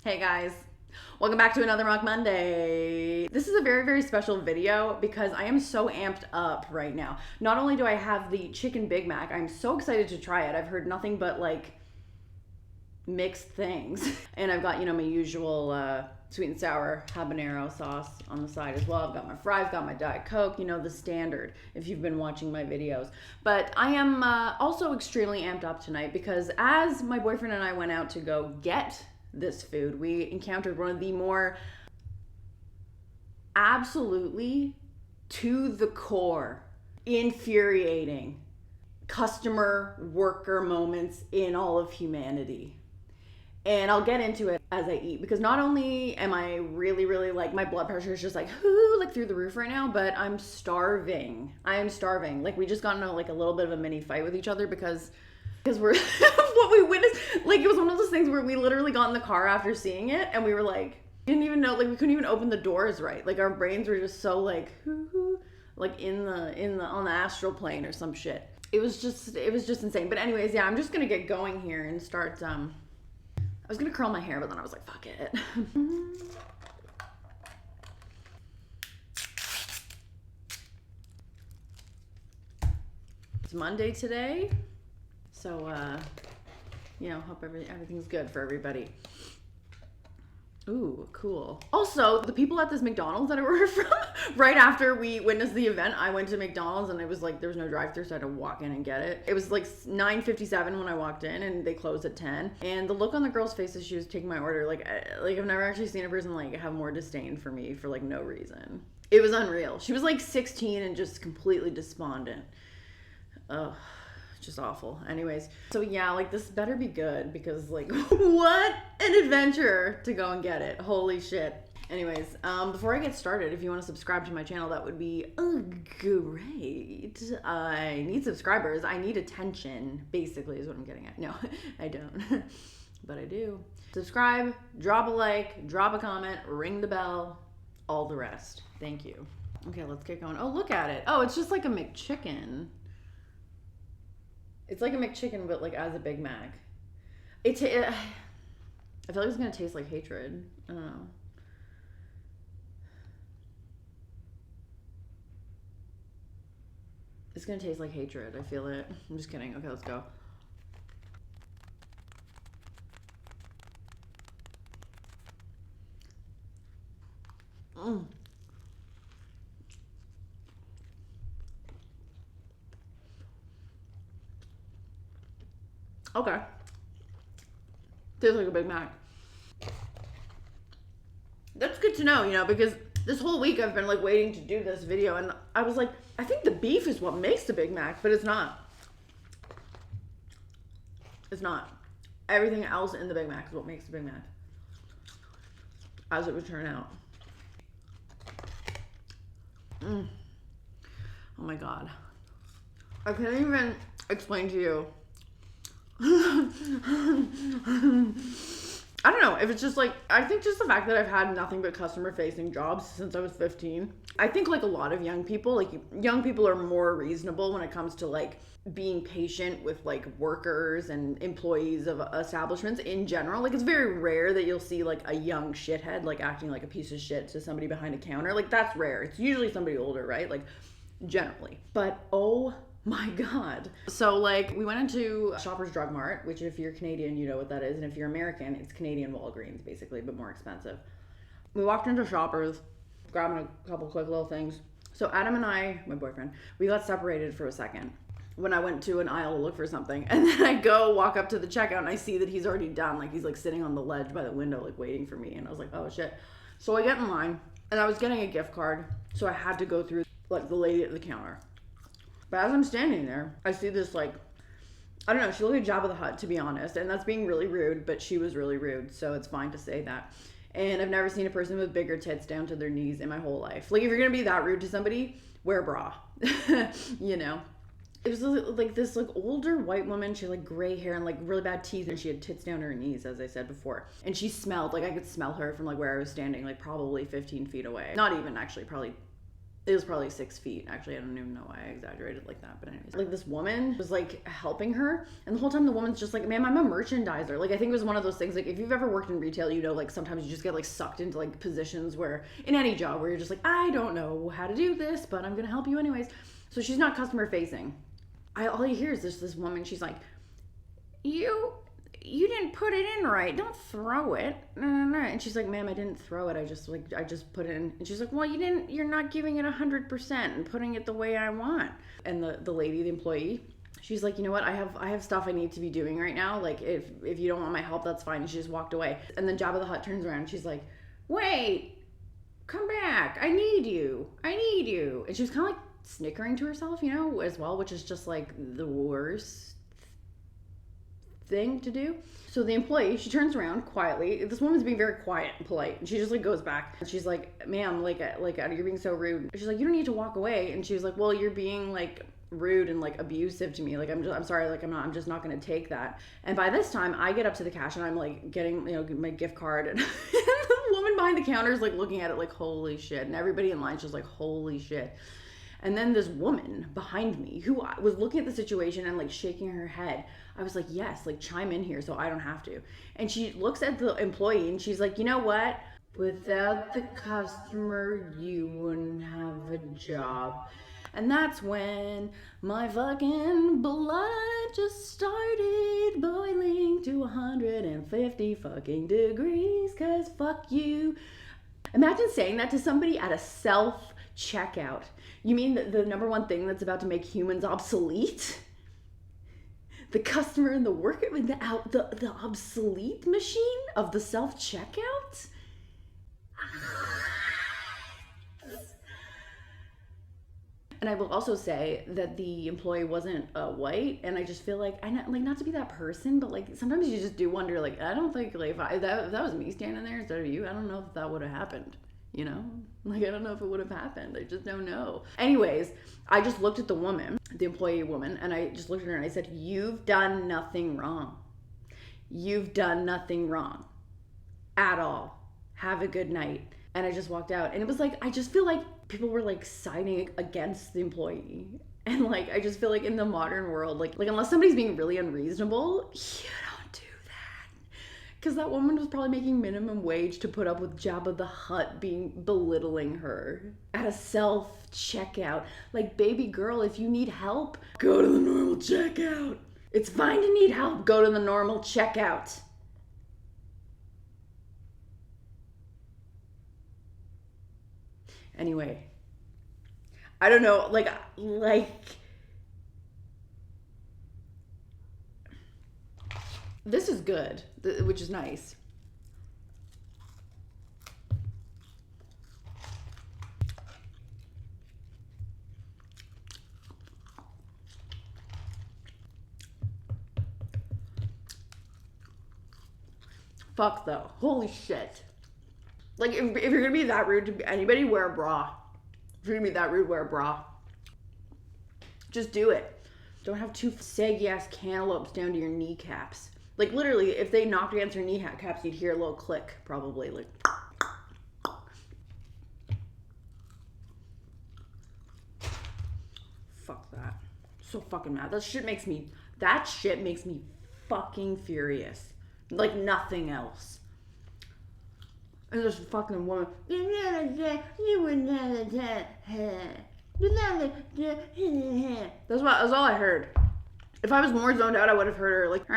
Hey guys, welcome back to another Muk Monday. This is a very, very special video because I am so amped up right now. Not only do I have the chicken Big Mac, I'm so excited to try it. I've heard nothing but like mixed things. And I've got, my usual sweet and sour habanero sauce on the side as well. I've got my fries, got my Diet Coke, the standard if you've been watching my videos. But I am also extremely amped up tonight because as my boyfriend and I went out to go get this food, we encountered one of the more absolutely to the core infuriating customer worker moments in all of humanity. And I'll get into it as I eat because not only am I really, really like my blood pressure is just like through the roof right now, but I'm starving. I am starving. Like we just got into a little bit of a mini fight with each other because we're what we witnessed. Like it was one of those things where we literally got in the car after seeing it and we were like, didn't even know, like we couldn't even open the doors right. Like our brains were just so like in the on the astral plane or some shit. It was just insane. But anyways, yeah, I'm just gonna get going here and start. I was gonna curl my hair, but then I was like, fuck it. It's Monday today. So, hope everything's good for everybody. Ooh, cool. Also, the people at this McDonald's that I ordered from, right after we witnessed the event, I went to McDonald's and it was like, there was no drive-thru, so I had to walk in and get it. It was like 9:57 when I walked in and they closed at 10. And the look on the girl's face as she was taking my order, like I've never actually seen a person like have more disdain for me for like no reason. It was unreal. She was like 16 and just completely despondent. Ugh. Just awful. Anyways, so yeah, like this better be good because like what an adventure to go and get it. Holy shit. Anyways, before I get started, if you want to subscribe to my channel, that would be great. I need subscribers. I need attention, basically, is what I'm getting at. No, I don't, but I do. Subscribe, drop a like, drop a comment, ring the bell, all the rest. Thank you. Okay, let's get going. Oh, look at it. Oh, it's just like a McChicken. It's like a McChicken, but like as a Big Mac. I feel like it's gonna taste like hatred. I don't know. It's gonna taste like hatred. I feel it. I'm just kidding. Okay, let's go. Okay. Tastes like a Big Mac. That's good to know, because this whole week I've been like waiting to do this video and I was like, I think the beef is what makes the Big Mac, but it's not. It's not. Everything else in the Big Mac is what makes the Big Mac. As it would turn out. Oh my God. I can't even explain to you. I don't know if it's just like, I think just the fact that I've had nothing but customer facing jobs since I was 15. I think like a lot of young people are more reasonable when it comes to like being patient with like workers and employees of establishments in general. Like it's very rare that you'll see like a young shithead like acting like a piece of shit to somebody behind a counter. Like that's rare. It's usually somebody older, right? Like generally. But oh my God. So like we went into Shoppers Drug Mart, which if you're Canadian, you know what that is. And if you're American, it's Canadian Walgreens basically, but more expensive. We walked into Shoppers, grabbing a couple quick little things. So Adam and I, my boyfriend, we got separated for a second when I went to an aisle to look for something. And then I go walk up to the checkout and I see that he's already done. Like he's like sitting on the ledge by the window, like waiting for me. And I was like, oh shit. So I get in line and I was getting a gift card. So I had to go through like the lady at the counter. But as I'm standing there, I see this like, I don't know, she looked like Jabba the Hutt, to be honest. And that's being really rude, but she was really rude. So it's fine to say that. And I've never seen a person with bigger tits down to their knees in my whole life. Like if you're going to be that rude to somebody, wear a bra, It was like this like older white woman. She had like gray hair and like really bad teeth. And she had tits down to her knees, as I said before. And she smelled, like I could smell her from like where I was standing, like probably 15 feet away. Not even actually, probably It was probably 6 feet. Actually, I don't even know why I exaggerated like that. But anyways, like this woman was like helping her, and the whole time the woman's just like, "Ma'am, I'm a merchandiser." Like I think it was one of those things. Like if you've ever worked in retail, you know, like sometimes you just get like sucked into like positions where in any job where you're just like, "I don't know how to do this, but I'm gonna help you anyways." So she's not customer facing. All you hear is this woman. She's like, you didn't put it in right. Don't throw it. No. And she's like, "Ma'am, I didn't throw it. I just put it in." And she's like, "Well, you're not giving it 100% and putting it the way I want." And the lady, the employee, she's like, "You know what? I have stuff I need to be doing right now. Like if you don't want my help, that's fine." And she just walked away. And then Jabba the Hutt turns around and she's like, "Wait, come back. I need you. And she was kind of like snickering to herself, you know, as well, which is just like the worst thing to do. So the employee, she turns around quietly. This woman's being very quiet and polite, and she just like goes back and she's like, "Ma'am, like you're being so rude." She's like, "You don't need to walk away." And she was like, "Well, you're being like rude and like abusive to me. Like I'm sorry, like I'm just not gonna take that." And by this time I get up to the cash and I'm like getting, you know, my gift card, and the woman behind the counter is like looking at it like, "Holy shit." And everybody in line's just like, "Holy shit." And then this woman behind me who was looking at the situation and like shaking her head, I was like, "Yes, like chime in here so I don't have to." And she looks at the employee and she's like, "You know what? Without the customer, you wouldn't have a job." And that's when my fucking blood just started boiling to 150 fucking degrees, 'cause fuck you. Imagine saying that to somebody at a self-checkout. You mean the number one thing that's about to make humans obsolete? The customer and the worker, the obsolete machine of the self-checkout? And I will also say that the employee wasn't white, and I just feel like not to be that person, but like sometimes you just do wonder, like I don't think like if that was me standing there instead of you, I don't know if that would have happened. You know, like I don't know if it would have happened. I just don't know. Anyways, I just looked at the woman, the employee woman, and I just looked at her and I said, "You've done nothing wrong. You've done nothing wrong at all. Have a good night." And I just walked out, and it was like I just feel like people were like siding against the employee, and like I just feel like in the modern world, like unless somebody's being really unreasonable, you don't do that. Because that woman was probably making minimum wage to put up with Jabba the Hutt belittling her at a self-checkout. Like, baby girl, if you need help, go to the normal checkout. It's fine to need help. Go to the normal checkout. Anyway, I don't know, like this is good, which is nice. Fuck though, holy shit. Like, if you're gonna be that rude to anybody, wear a bra. If you're gonna be that rude, wear a bra. Just do it. Don't have two saggy ass cantaloupes down to your kneecaps. Like, literally, if they knocked against your kneecaps, you'd hear a little click, probably. Like, fuck that. So fucking mad. That shit makes me fucking furious. Like nothing else. And there's a fucking woman. That's all I heard. If I was more zoned out, I would have heard her like.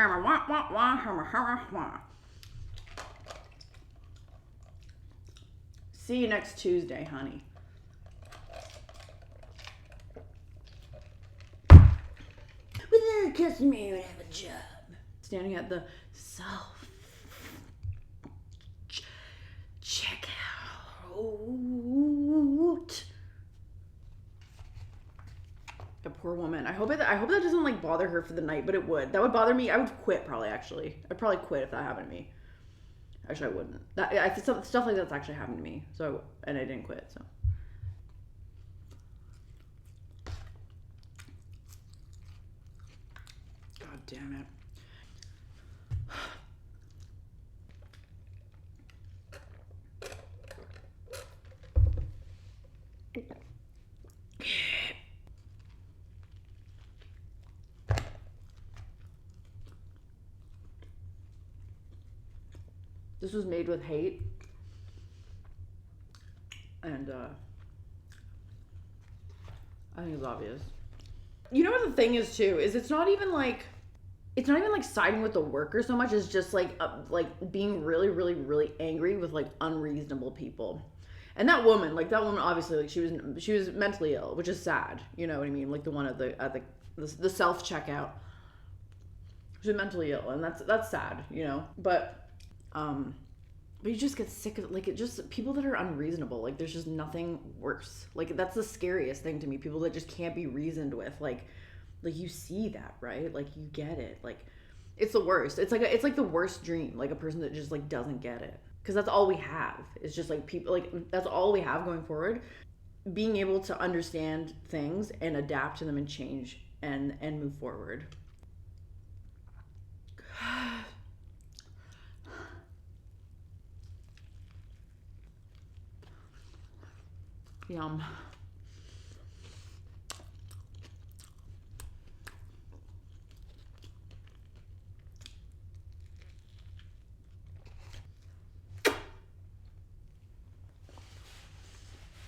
See you next Tuesday, honey. Without a customer, you would have a job. Standing at the self checkout. A poor woman. I hope that doesn't like bother her for the night, but it would. That would bother me. I would quit probably. Actually, I'd probably quit if that happened to me. Actually, I wouldn't. Stuff like that's actually happened to me. So, and I didn't quit. So. God damn it. This was made with hate. And I think it's obvious. You know what the thing is too, is it's not even like siding with the worker so much as just like being really, really, really angry with like unreasonable people. And that woman obviously, like, she was mentally ill, which is sad. You know what I mean? Like the one at the self checkout. She was mentally ill, and that's sad, you know. But you just get sick of it. Like, it just, people that are unreasonable. Like, there's just nothing worse. Like, that's the scariest thing to me. People that just can't be reasoned with. Like you see that, right? Like, you get it. Like, it's the worst. It's like the worst dream. Like, a person that just like doesn't get it. Because that's all we have. It's just like people, like, that's all we have going forward. Being able to understand things and adapt to them and change and move forward. Yum.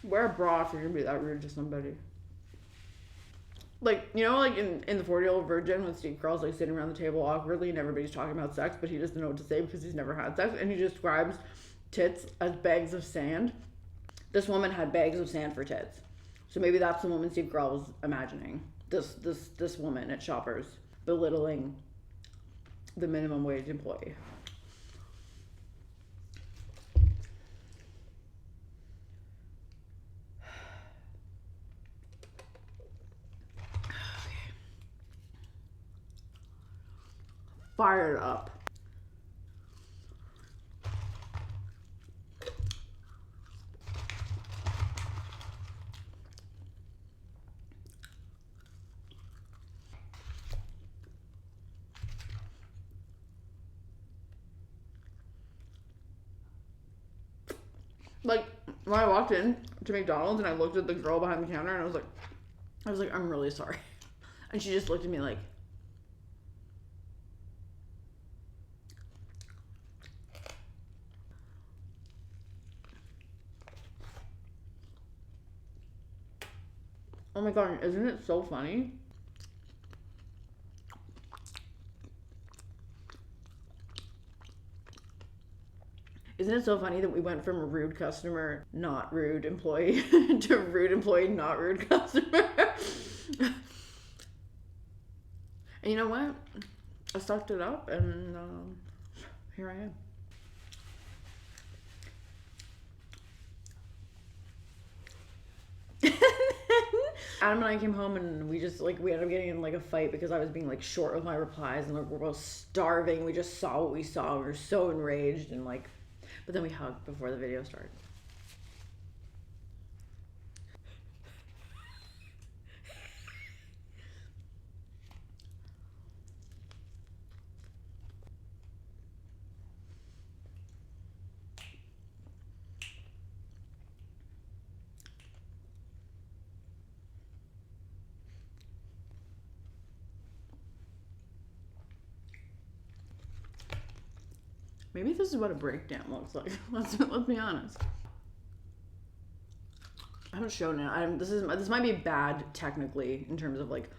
Wear a bra if you're gonna be that rude to somebody. Like, you know, like in the 40-Year-Old Virgin, when Steve Carell's like sitting around the table awkwardly and everybody's talking about sex, but he doesn't know what to say because he's never had sex, and he describes tits as bags of sand. This woman had bags of sand for tits. So maybe that's the woman Steve Carell was imagining. This woman at Shoppers belittling the minimum wage employee. Fired up. Like, when I walked in to McDonald's and I looked at the girl behind the counter and I was like, I'm really sorry. And she just looked at me like, oh my god, isn't it so funny? Isn't it so funny that we went from a rude customer, not rude employee, to rude employee, not rude customer? And you know what? I sucked it up, and here I am. Adam and I came home and we ended up getting in like a fight because I was being like short with my replies, and like, we're both starving. We just saw what we saw. We were so enraged, and like, but then we hugged before the video started. Maybe this is what a breakdown looks like. Let's be honest. I haven't shown it. This might be bad technically in terms of like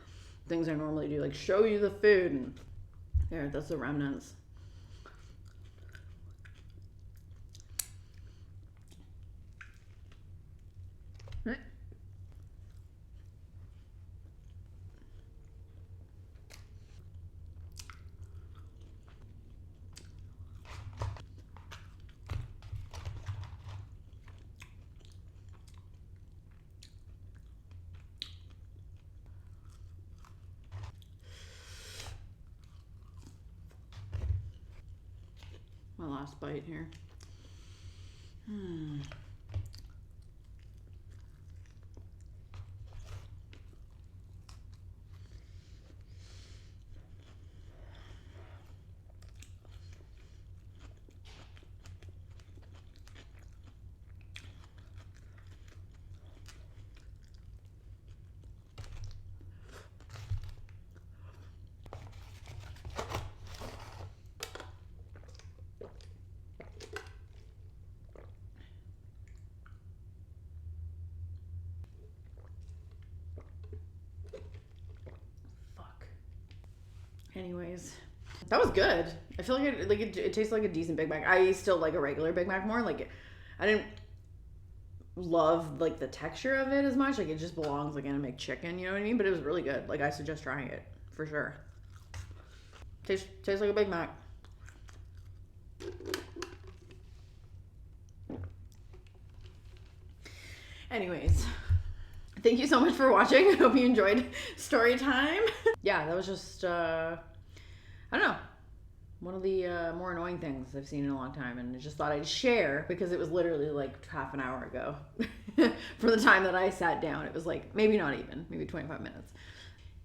things I normally do, like show you the food, and there, that's the remnants. My last bite here. Anyways, that was good. I feel like it tastes like a decent Big Mac. I still like a regular Big Mac more. Like, I didn't love like the texture of it as much. Like, it just belongs like in a McChicken, you know what I mean? But it was really good. Like, I suggest trying it for sure. Tastes like a Big Mac. Anyways, thank you so much for watching. I hope you enjoyed story time. Yeah, that was just I don't know, one of the more annoying things I've seen in a long time, and I just thought I'd share because it was literally like half an hour ago. For the time that I sat down, it was like maybe not even, maybe 25 minutes.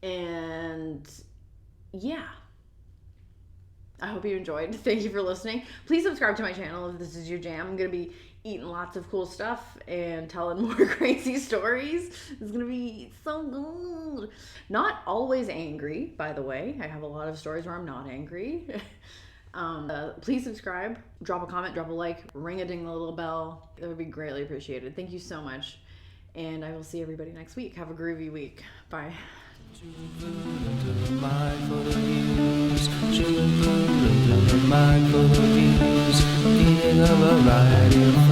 And yeah, I hope you enjoyed. Thank you for listening. Please subscribe to my channel if this is your jam. I'm gonna be eating lots of cool stuff and telling more crazy stories. It's gonna be so good. Not always angry, by the way. I have a lot of stories where I'm not angry. Please subscribe, drop a comment, drop a like, ring a ding the little bell. That would be greatly appreciated. Thank you so much. And I will see everybody next week. Have a groovy week. Bye. Eating a variety of